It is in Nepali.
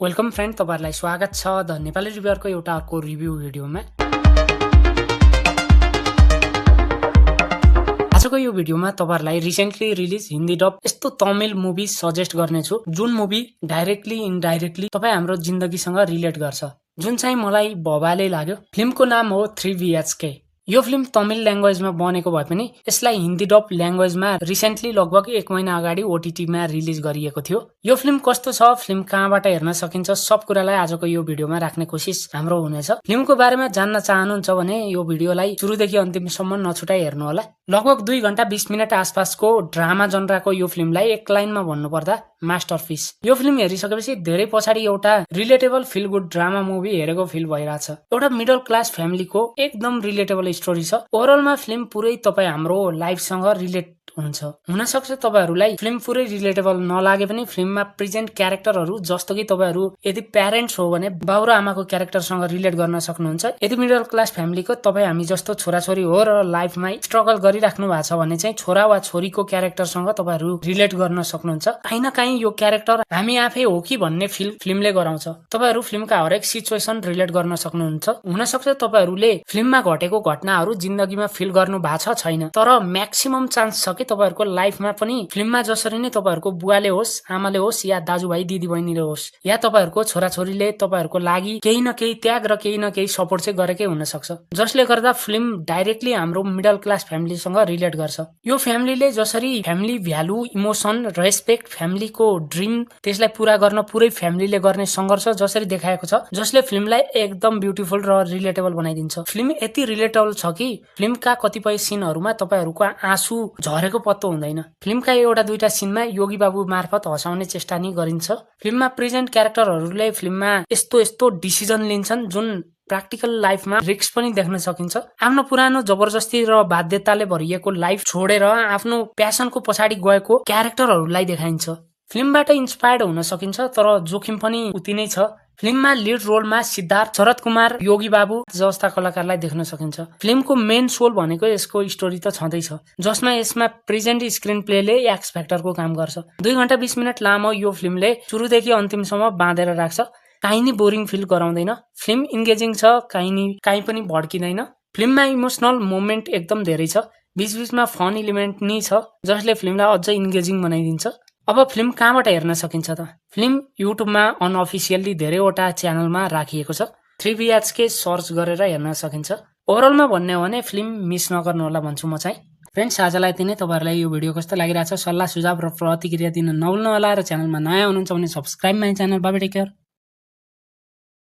वेलकम फ्रेन्ड, तपाईहरुलाई स्वागत छ द नेपाली रिभ्युअरको एउटा अर्को रिभ्यू भिडियोमा। आजको यो भिडियोमा तपाईहरुलाई रिसेन्टली रिलिज हिन्दी डब यस्तो तमिल मुभी सजेस्ट गर्नेछु जुन मुभी डाइरेक्टली इनडाइरेक्टली तपाई हाम्रो जिन्दगीसँग रिलेट गर्छ, जुन चाहिँ मलाई भवाले लाग्यो। फिल्मको नाम हो 3BHK। यो फिल्म तमिल ल्याङ्ग्वेजमा बनेको भए पनि यसलाई हिन्दी डब ल्याङ्ग्वेजमा रिसेन्टली लगभग 1 महिना अगाडि ओटीटीमा रिलिज गरिएको थियो। यो फिल्म कस्तो छ, फिल्म कहाँबाट हेर्न सकिन्छ, सब कुरालाई आजको यो भिडियोमा राख्ने कोसिस हाम्रो हुनेछ। फिल्मको बारेमा जान्न चाहनुहुन्छ भने यो भिडियोलाई सुरुदेखि अन्तिमसम्म नछुटाई हेर्नु होला। लगभग 2 घण्टा 20 मिनट आसपासको ड्रामा जनराको यो फिल्मलाई एक लाइनमा भन्नुपर्दा मास्टरपिस। यो फिल्म हेरिसकेपछि धेरै पछाडि एउटा relatable feel good drama movie हेरेको फिल भइरहेछ। एउटा मिडल क्लास फ्यामिलीको एकदम रिलेटेबल स्टोरी छ। ओभरअलमा फिल्म पुरै तपाई हाम्रो लाइफसँग रिलेट हुन्छ। हुन सक्छ तपाईहरुलाई फिल्म पुरै रिलेटेबल नलागे पनि फिल्ममा प्रेजेन्ट क्यारेक्टरहरु जस्तो कि तपाईहरु यदि प्यारेन्ट्स हो भने बाउ र आमाको क्यारेक्टरसँग रिलेट गर्न सक्नुहुन्छ। यदि मिडल क्लास फ्यामिलीको तपाई हामी जस्तो छोराछोरी हो र लाइफमा स्ट्रगल गरिराख्नु भएको छ भने चाहिँ छोरा वा छोरीको क्यारेक्टरसँग तपाईहरु रिलेट गर्न सक्नुहुन्छ। काहीँ न काहीँ यो क्यारेक्टर हामी आफै हो कि भन्ने फिल्मले गराउँछ। तपाईहरु फिल्मका हरेक सिचुएसन रिलेट गर्न सक्नुहुन्छ। हुन सक्छ तपाईहरुले फिल्ममा घटेको घटनाहरु जिन्दगीमा फिल गर्नु भएको छ छैन, तर म्याक्सिमम चान्स छ कि तपाईहरुको लाइफमा पनि फिल्ममा जसरी नै तपाईहरुको बुवाले होस्, आमाले होस् या दाजुभाइ दिदीबहिनीले होस् या तपाईहरुको छोराछोरीले तपाईहरुको लागि केही न केही त्याग र केही न केही सपोर्ट चाहिँ गरेकै हुन सक्छ, जसले गर्दा फिल्म डाइरेक्टली हाम्रो मिडल क्लास फ्यामिलीसँग रिलेट गर्छ। यो फ्यामिलीले जसरी फ्यामिली भ्यालु, इमोसन, रेस्पेक्ट, फ्यामिलीको ड्रिम त्यसलाई पूरा गर्न पुरै फ्यामिलीले गर्ने संघर्ष जसरी देखाएको छ, जसले फिल्मलाई एकदम ब्युटिफुल र रिलेटेबल बनाइदिन्छ। फिल्म यति रिलेटेबल छ कि फिल्मका कतिपय सिनहरुमा तपाईहरुको आँसु झरेको पत्तो हुँदैन। फिल्मका एउटा दुईटा सिनमा योगी बाबु मार्फत हँसाउने चेष्टा नि गरिन्छ। फिल्ममा प्रेजेन्ट क्यारेक्टरहरुले फिल्ममा यस्तो डिसिजन लिन्छन् जुन प्र्याक्टिकल लाइफमा रिस्क पनि देख्न सकिन्छ। आफ्नो पुरानो जबरजस्ती र बाध्यताले भरिएको लाइफ छोडेर आफ्नो प्यासनको पछाडि गएको क्यारेक्टरहरुलाई देखाइन्छ। फिल्मबाट इन्स्पायर्ड हुन सकिन्छ, तर जोखिम पनि उति नै छ। फिल्ममा लीड रोलमा सिद्धार्थ, शरद कुमार, योगी बाबु जस्ता कलाकारलाई देख्न सकिन्छ। फिल्मको मेन सोल भनेको यसको स्टोरी त छँदैछ, जसमा यसमा प्रेजेन्ट स्क्रिन प्लेले एक्स फ्याक्टरको काम गर्छ। 2 घण्टा 20 मिनट लामो यो फिल्मले सुरुदेखि अन्तिमसम्म बाँधेर राख्छ। काहीँ नि बोरिङ फिल गराउँदैन। फिल्म इन्गेजिङ छ, काहीँ पनि भड्किँदैन। फिल्ममा इमोसनल मोमेन्ट एकदम धेरै छ। बीचबीचमा फन इलिमेन्ट नि छ जसले फिल्मलाई अझ इन्गेजिङ बनाइदिन्छ। अब फिल्म कहाँबाट हेर्न सकिन्छ त? फिल्म युट्युबमा अनअफिसियल्ली धेरैवटा च्यानलमा राखिएको छ। 3BHK सर्च गरेर हेर्न सकिन्छ। ओभरअलमा भन्ने हो भने फिल्म मिस नगर्नु होला भन्छु म चाहिँ। फ्रेन्ड्स, आजलाई यति नै। तपाईहरुलाई यो भिडियो कस्तो लागिरहेछ सल्लाह सुझाव र प्रतिक्रिया दिन नभुल्नु होला र च्यानलमा नयाँ हुनुहुन्छ भने subscribe my channel. Bye bye, take care.